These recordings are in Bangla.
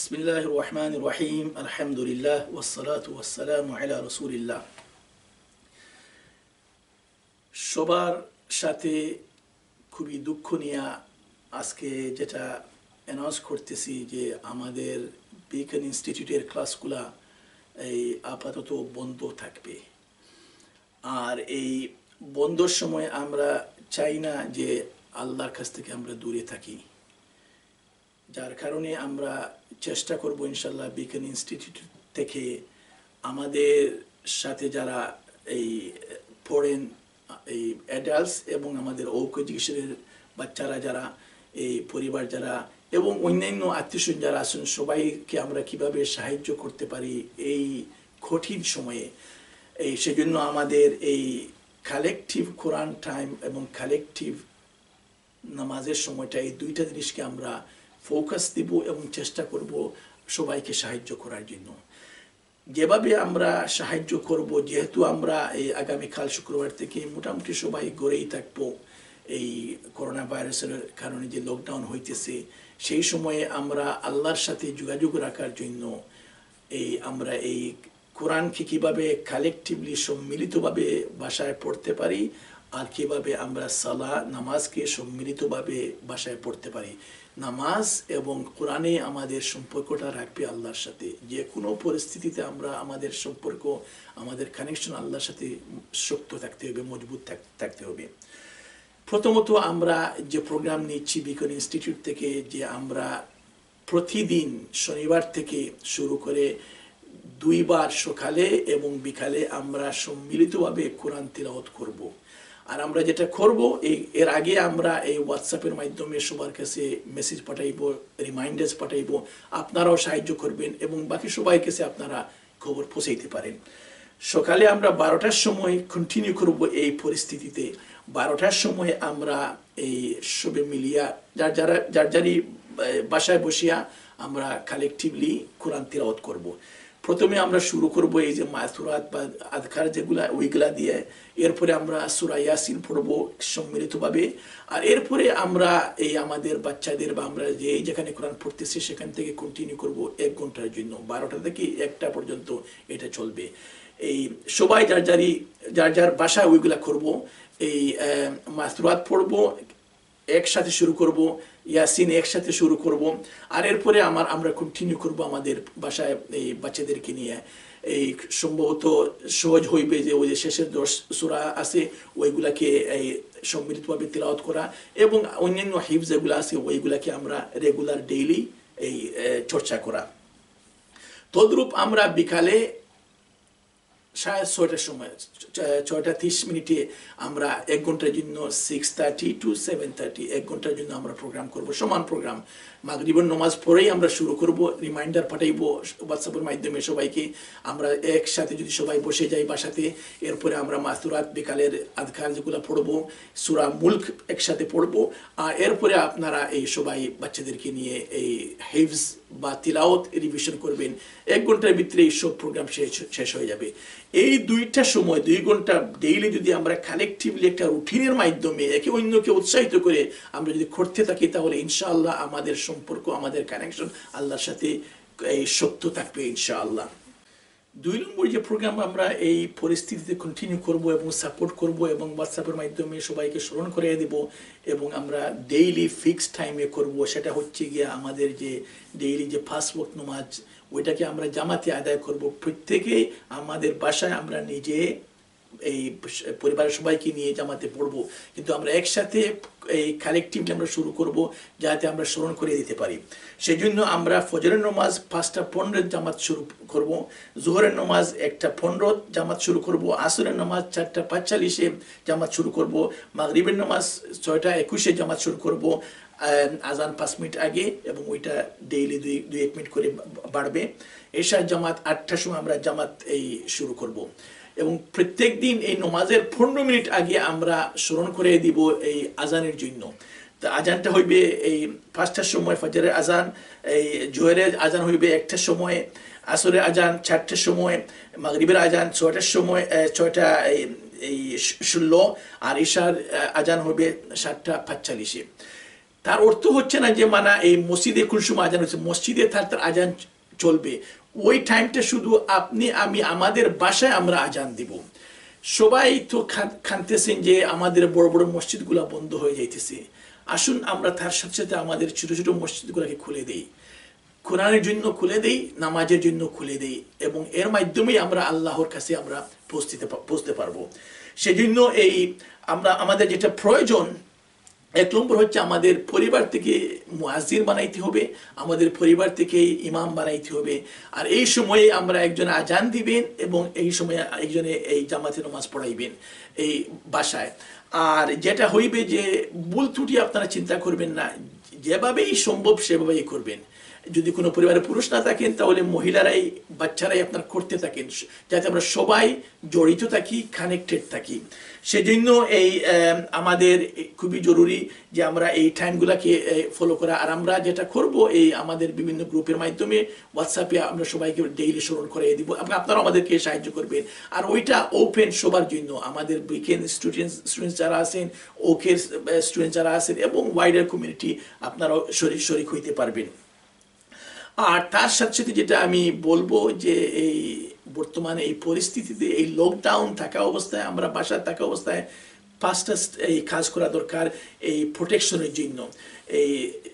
বিসমিল্লাহির রহমানির রহিম আলহামদুলিল্লাহ ওয়াসসালাতু ওয়াসসালামু আলা রাসূলিল্লাহ। সবার সাথে খুবই দুঃখ নিয়ে আজকে যেটা অ্যানাউন্স করতেছি যে আমাদের বিকন ইনস্টিটিউটের ক্লাসগুলা এই আপাতত বন্ধ থাকবে। আর এই বন্ধর সময় আমরা চাই না যে আল্লাহর কাছ থেকে আমরা দূরে থাকি, যার কারণে আমরা চেষ্টা করব ইনশাল্লাহ বিকন ইনস্টিটিউট থেকে আমাদের সাথে যারা এই পড়েন এই অ্যাডাল্টস এবং আমাদের ঔক এডুকেশনের বাচ্চারা যারা এই পরিবার যারা এবং অন্যান্য আত্মীয়স্বজন যারা আছেন সবাইকে আমরা কিভাবে সাহায্য করতে পারি এই কঠিন সময়ে। এই সেজন্য আমাদের এই কালেকটিভ কোরআন টাইম এবং কালেকটিভ নামাজের সময়টা এই দুইটা জিনিসকে আমরা ফোকাস দিব এবং চেষ্টা করব সবাইকে সাহায্য করার জন্য। যেভাবে আমরা সাহায্য করব, যেহেতু আমরা এই আগামীকাল শুক্রবার থেকে মোটামুটি সবাই ঘরেই থাকবো এই করোনা ভাইরাসের কারণে যে লকডাউন হইতেছে, সেই সময়ে আমরা আল্লাহর সাথে যোগাযোগ রাখার জন্য আমরা এই কোরআনকে কীভাবে কালেকটিভলি সম্মিলিতভাবে বাসায় পড়তে পারি আর কীভাবে আমরা সালাহ নামাজকে সম্মিলিতভাবে বাসায় পড়তে পারি। নামাজ এবং কোরআনে আমাদের সম্পর্কটা রাখবে আল্লাহর সাথে। যে কোনো পরিস্থিতিতে আমরা আমাদের সম্পর্ক, আমাদের কানেকশন আল্লাহর সাথে শক্ত থাকতে হবে, মজবুত থাকতে হবে। প্রথমত আমরা যে প্রোগ্রাম নিচ্ছি বিকন ইনস্টিটিউট থেকে, যে আমরা প্রতিদিন শনিবার থেকে শুরু করে 2 বার সকালে এবং বিকালে আমরা সম্মিলিতভাবে কোরআন তিলাওয়াত করব। আর আমরা যেটা করব এর আগে আমরা এই হোয়াটসঅ্যাপের মাধ্যমে সবার কাছে মেসেজ পাঠাইব, রিমাইন্ডার্স পাঠাইব, আপনারাও সাহায্য করবেন এবং বাকি সবার কাছে আপনারা খবর পৌঁছাইতে পারেন। সকালে আমরা 12টার সময় কন্টিনিউ করব এই পরিস্থিতিতে। 12টার সময় আমরা এই সবে মিলিয়া যার বাসায় বসিয়া আমরা কালেকটিভলি কোরআন তিলাওয়াত করব। প্রথমে আমরা শুরু করব এই যে মাসুরাত বা আযকার যেগুলা ওইগুলা দিয়ে, এরপরে আমরা সূরা ইয়াসিন পড়ব সম্মিলিতভাবে। আর এরপরে আমরা এই আমাদের বাচ্চাদের বা আমরা যেখানে কোরআন পড়তেছি সেখান থেকে কন্টিনিউ করব 1 ঘন্টার জন্য, 12টা থেকে 1টা পর্যন্ত এটা চলবে। এই সবাই যার যার বাসায় ওইগুলা করব। এই মাসুরাত পড়ব, একসাথে শুরু করব, ইয়াসিন একসাথে শুরু করব। আর এরপরে আমরা কন্টিনিউ করব আমাদের বাসায় এই বাচ্চাদেরকে নিয়ে। এই সম্ভবত সহজ হইবে যে ওই যে শেষের 10 সূরা আছে ওইগুলাকে এই সম্মিলিতভাবে তিলাওয়াত করা এবং অন্যান্য হিফজ যেগুলো আছে ওইগুলাকে আমরা রেগুলার ডেইলি এই চর্চা করা। তদ্রূপ আমরা বিকালে 6:30 সময় 6:30 আমরা 1 ঘন্টার জন্য 6:30 to 7:30 1 ঘন্টার জন্য আমরা প্রোগ্রাম করব, সমান প্রোগ্রাম। মাগরিবের নামাজ পড়েই আমরা শুরু করব, রিমাইন্ডার পাঠাইব হোয়াটসঅ্যাপের মাধ্যমে সবাইকে। আমরা একসাথে যদি সবাই বসে যাই বাসাতে, এরপরে আমরা মাসুরাত বিকালের আযকার যেগুলো পড়ব, সূরা মুলক একসাথে পড়ব। আর এরপরে আপনারা এই সবাই বাচ্চাদেরকে নিয়ে এই হিফজ বা তিলাওয়াত রিভিশন করবেন। 1 ঘন্টার ভিতরে এই সব প্রোগ্রাম শেষ হয়ে যাবে। এই 2টা সময় 2 ঘন্টা ডেইলি যদি আমরা কালেকটিভলি একটা রুটিনের মাধ্যমে একে অন্যকে উৎসাহিত করে আমরা যদি করতে থাকি, তাহলে ইনশাআল্লাহ আমাদের সম্পর্ক, আমাদের কানেকশন আল্লাহর সাথে এই শক্ত থাকবে ইনশাআল্লাহ। 2 নম্বর যে প্রোগ্রাম আমরা এই পরিস্থিতিতে কন্টিনিউ করব এবং সাপোর্ট করব এবং হোয়াটসঅ্যাপের মাধ্যমে সবাইকে স্মরণ করিয়ে দেব এবং আমরা ডেইলি ফিক্সড টাইমে করব, সেটা হচ্ছে গিয়ে আমাদের যে ডেইলি যে 5 ওয়াক্ত নামাজ ওইটাকে আমরা জামাতে আদায় করব। প্রত্যেকেই আমাদের বাসায় আমরা নিজে এই পরিবারের সবাইকে নিয়ে জামাতে পড়বো, কিন্তু আমরা একসাথে এই কালেকটিভলি আমরা শুরু করব যাতে আমরা স্মরণ করে দিতে পারি। সেই জন্য আমরা ফজরের নামাজ 5:15 জামাত শুরু করব, জোহরের নামাজ 1:15 জামাত শুরু করব, আসরের নামাজ 4:45 জামাত শুরু করব, মাগরিবের নামাজ 6:21 জামাত শুরু করব, আজান 5 মিনিট আগে এবং ওইটা ডেইলি 2-1 মিনিট করে বাড়বে। এশার জামাত 8টার সময় আমরা জামাত এই শুরু করব এবং প্রত্যেক দিন এই নামাজের 15 মিনিট আগে আমরা স্মরণ করে দিব এই আজানের জন্য। তো আজানটা হইবে এই 5টার সময় ফজরের আজান, এই জোহরের আজান হইবে 1টার সময়, আসরের আজান 4টার সময়, মাগরিবের আজান 6টার সময় 6:16 আর ঈশার আজান হবে 7:45। তার অর্থ হচ্ছে না যে মানে এই মসজিদে কোন সময় আজান হচ্ছে, মসজিদে তার আজান চলবে, ওই টাইমটা শুধু আপনি আমি আমাদের বাসায় আমরা আজান দিব। সবাই তো খানতেছেন যে আমাদের বড় বড় মসজিদগুলো বন্ধ হয়ে যাইতেছে, আসুন আমরা তার সাথে সাথে আমাদের ছোট ছোট মসজিদগুলোকে খুলে দেই, কোরআনের জন্য খুলে দেই, নামাজের জন্য খুলে দেই, এবং এর মাধ্যমেই আমরা আল্লাহর কাছে আমরা পৌঁছতে পারবো। সেজন্য এই আমাদের যেটা প্রয়োজন, 1 নম্বর হচ্ছে আমাদের পরিবার থেকে মুয়াজ্জিন বানাইতে হবে, আমাদের পরিবার থেকে ইমাম বানাইতে হবে। আর এই সময়ে আমরা একজন আজান দিবেন এবং এই সময়ে একজনে এই জামাতে নামাজ পড়াইবেন এই বাসায়। আর যেটা হইবে যে ভুল ত্রুটি আপনারা চিন্তা করবেন না, যেভাবেই সম্ভব সেভাবেই করবেন। যদি কোনো পরিবারে পুরুষ না থাকেন তাহলে মহিলারাই বাচ্চারাই আপনার করতে থাকেন, যাতে আমরা সবাই জড়িত থাকি, কানেক্টেড থাকি। সেজন্য এই আমাদের খুবই জরুরি যে আমরা এই টাইমগুলোকে ফলো করা। আর আমরা যেটা করব এই আমাদের বিভিন্ন গ্রুপের মাধ্যমে হোয়াটসঅ্যাপে আমরা সবাইকে ডেইলি স্মরণ করে দিব, আপনারা আমাদেরকে সাহায্য করবেন। আর ওইটা ওপেন সবার জন্য, আমাদের উইকেন্ড স্টুডেন্টস যারা আছেন, ওকের স্টুডেন্ট যারা আছেন, এবং ওয়াইডার কমিউনিটি আপনারাও শরিক হইতে পারবেন। আর তার সাথে সাথে যেটা আমি বলবো যে এই বর্তমানে এই পরিস্থিতিতে এই লকডাউন থাকা অবস্থায়, আমরা বাসায় থাকা অবস্থায় 5টা এই কাজ করা দরকার এই প্রোটেকশনের জন্য।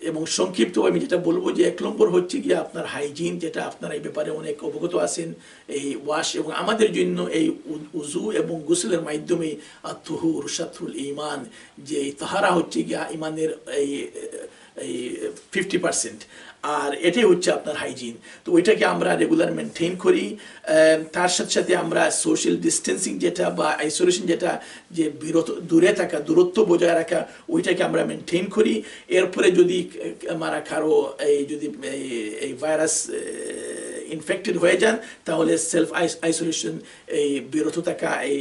এবং সংক্ষিপ্তভাবে আমি যেটা বলবো যে 1 নম্বর হচ্ছে গিয়ে আপনার হাইজিন, যেটা আপনারা এই ব্যাপারে অনেক অবগত আছেন, এই ওয়াশ, এবং আমাদের জন্য এই উজু এবং গোসলের মাধ্যমে তুহুর শাতুল ঈমান, যে তাহারা হচ্ছে গিয়া ইমানের এই 50%, আর এটাই হচ্ছে আপনার হাইজিন। তো ওইটাকে আমরা রেগুলার মেনটেন করি। তার সাথে সাথে আমরা সোশ্যাল ডিস্টেন্সিং যেটা বা আইসোলেশন যেটা, যে দূরে থাকা, দূরত্ব বজায় রাখা, ওইটাকে আমরা মেনটেন করি। এরপরে যদি আমরা কারো যদি এই ভাইরাস ইনফেক্টেড হয়ে যান তাহলে সেলফ আইসোলেশন, এই বিরত থাকা, এই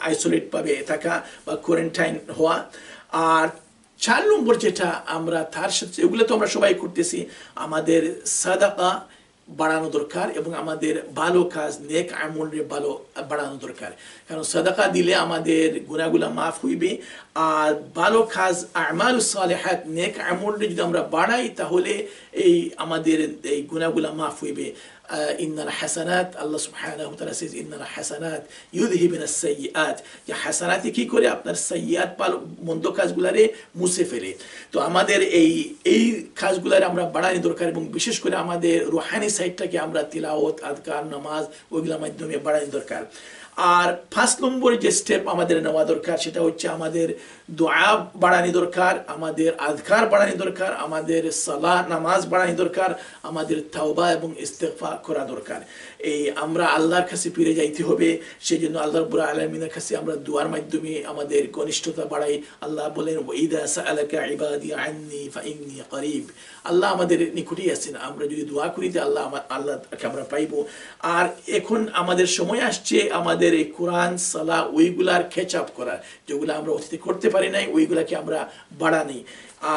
আইসোলেট ভাবে থাকা বা কোয়ারেন্টাইন হওয়া। আর 4 নম্বর যেটা আমরা তার সাথে, এগুলো তো আমরা সবাই করতেছি, আমাদের সাদাকা বাড়ানো দরকার এবং আমাদের ভালো কাজ, নেক আমলের ভালো বাড়ানো দরকার। কারণ সাদাকা দিলে আমাদের গুনাহগুলো মাফ হইবে, আর ভালো কাজ আমালুস সালিহাত, নেক আমলটা যদি আমরা বাড়াই তাহলে এই আমাদের এই গুনাহগুলো মাফ হইবে। ইন্নাল হাসানাত, আল্লাহ সুবহানাহু ওয়া তাআলা says ইন্নাল হাসানাত ইউযহিবুনাস সাইয়্যাত, যে হাসানাতে কি করে আপনার সাইয়্যাত মন্দ কাজগুলারে মুছে ফেলে। তো আমাদের এই কাজগুলারে আমরা বাড়ানো দরকার, এবং বিশেষ করে আমাদের রুহানি সাইডটাকে আমরা তিলাওয়াত, আযকার, নামাজ ওইগুলোর মাধ্যমে বাড়ানো দরকার। আর 5 নম্বর যে স্টেপ আমাদের নেওয়া দরকার সেটা হচ্ছে আমাদের দোয়া বাড়ানো দরকার, আমাদের আযকার বাড়ানো দরকার, আমাদের সালাহ নামাজ বাড়ানো দরকার, আমাদের তাওবা এবং ইস্তিগফার করা দরকার। এই আমরা আল্লাহর কাছে ফিরে যাইতে হবে। সেজন্য আল্লাহ রাব্বুল আলামিনের কাছে আমরা দোয়ার মাধ্যমে আমাদের ঘনিষ্ঠতা বাড়াই। আল্লাহ বলেন ওয়াইদা সাআলাকা ইবাদি আন্নী ফাইন্নী করিব, আল্লাহ আমাদের নিকটেই আছেন, আমরা যদি দোয়া করি আল্লাহকে আমরা পাইবো। আর এখন আমাদের সময় আসছে আমাদের এই কোরআন, সালাহ ওইগুলার ক্যাচ আপ করার, যেগুলো আমরা অতীতে করতে পারি নাই ওইগুলাকে আমরা বাড়ানি।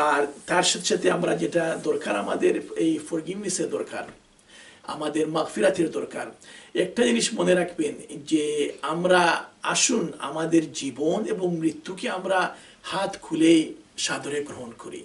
আর তার সাথে সাথে আমরা যেটা দরকার, আমাদের এই ফরগিভনেসের দরকার, আমাদের মাগফিরাতের দরকার। একটা জিনিস মনে রাখবেন যে আমরা আসুন আমাদের জীবন এবং মৃত্যুকে আমরা হাত খুলে সাদরে গ্রহণ করি।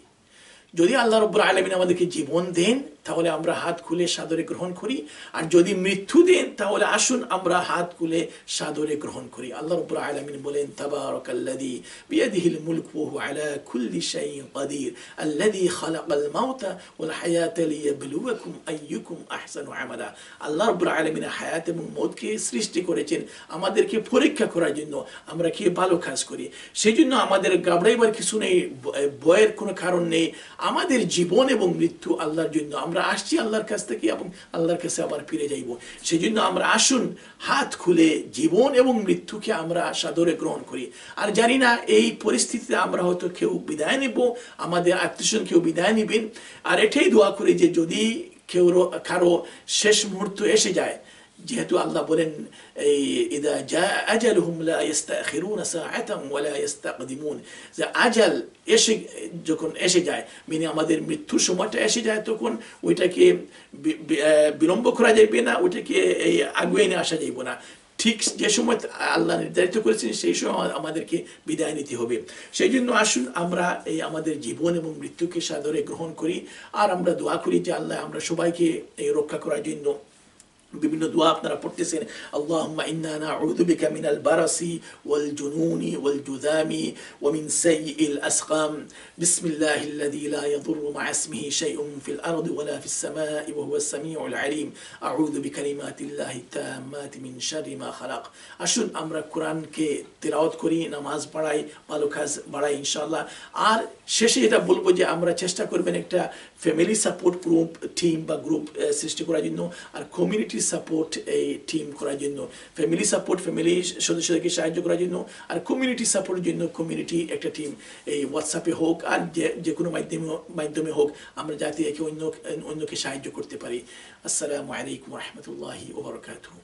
যদি আল্লাহ রাব্বুল আলামিন আমাদেরকে জীবন দেন তাহলে আমরা হাত খুলে সাদরে গ্রহণ করি, আর যদি মৃত্যু দেন তাহলে আসুন আমরা হাত খুলে সাদরে গ্রহণ করি। আল্লাহ রাব্বুল আলামিন বলেন তাবারাকাল্লাযী বিয়াদিহিল মুলকু ওয়া হুয়া আলা কুল্লি শাইইন কাদির আল্লাযী খালাকাল মাউতা ওয়াল হায়াতা লিয়াবলুয়াকুম আইয়ুকুম আহসানু আমালা। আল্লাহ রাব্বুল আলামিন হায়াত এবং মওতকে সৃষ্টি করেছেন আমাদেরকে পরীক্ষা করার জন্য, আমরা কি ভালো কাজ করি। সেজন্য আমাদের ঘাবড়াইবার কিছু নেই, ভয়ের কোনো কারণ নেই। আমাদের জীবন এবং মৃত্যু আল্লাহর জন্য, আমরা আসছি আল্লাহর কাছ থেকে এবং আল্লাহর কাছে আবার ফিরে যাইব। সেজন্য আমরা আসুন হাত খুলে জীবন এবং মৃত্যুকে আমরা সাদরে গ্রহণ করি। আর জানি না এই পরিস্থিতিতে আমরা হয়তো কেউ বিদায় নেব, আমাদের আত্মীয়স্বজন কেউ বিদায় নেবেন। আর এটাই দোয়া করি যে যদি কেউ কারো শেষ মুহূর্ত এসে যায়, যেহেতু আল্লাহ বলেন এই ইদা জা আজালুহুম লা ইস্তাখিরুনা সাআতান ওয়া লা ইস্তাকদিমুন, যে আজাল যখন এসে যায়, মানে আমাদের মৃত্যুর সময়টা এসে যায়, তখন ওইটাকে বিলম্ব করা যাবে না, ওইটাকে এই আগুয়ে নিয়ে আসা যাইব না। ঠিক যে সময় আল্লাহ নির্ধারিত করেছেন সেই সময় আমাদেরকে বিদায় নিতে হবে। সেই জন্য আসুন আমরা এই আমাদের জীবন এবং মৃত্যুকে সাদরে গ্রহণ করি, আর আমরা দোয়া করি যে আল্লাহ আমরা সবাইকে এই রক্ষা করার জন্য বিভিন্ন দোয়া আপনারা পড়তেছেন, আল্লাহুম্মা ইন্না নাউযু বিকা মিনাল বারাসি ওয়াল জুনুনি ওয়াল জুযামি ওয়া মিন সাইয়্যিল আসকাম বিসমিল্লাহিল্লাযী লা ইয়াদুররু মা ইসমিহি শাইউন ফিল আরদি ওয়ালা ফিস সামাই ওয়া হুয়াস সামিউল আলিম আউযু বিকালিমাতিল্লাহি তাম্মাতি মিন শাররি মা খালাক। আসুন আমরা কোরআনকে তিলাওয়াত করি, নামাজ পড়াই, ভালো কাজ বাড়াই ইনশাআল্লাহ। আর শেষে এটা বলবো যে আমরা চেষ্টা করবেন একটা ফ্যামিলি সাপোর্ট গ্রুপ টিম বা গ্রুপ সৃষ্টি করার জন্য, আর কমিউনিটি সাপোর্ট এই টিম করার জন্য। ফ্যামিলি সাপোর্ট ফ্যামিলি সদস্যদেরকে সাহায্য করার জন্য, আর কমিউনিটি সাপোর্টের জন্য কমিউনিটি একটা টিম, এই হোয়াটসঅ্যাপে হোক আর যে কোনো মাধ্যমে হোক, আমরা যাতে একে অন্যকে সাহায্য করতে পারি। আসসালামু আলাইকুম ওয়া রাহমাতুল্লাহি ওয়া বারাকাতুহু।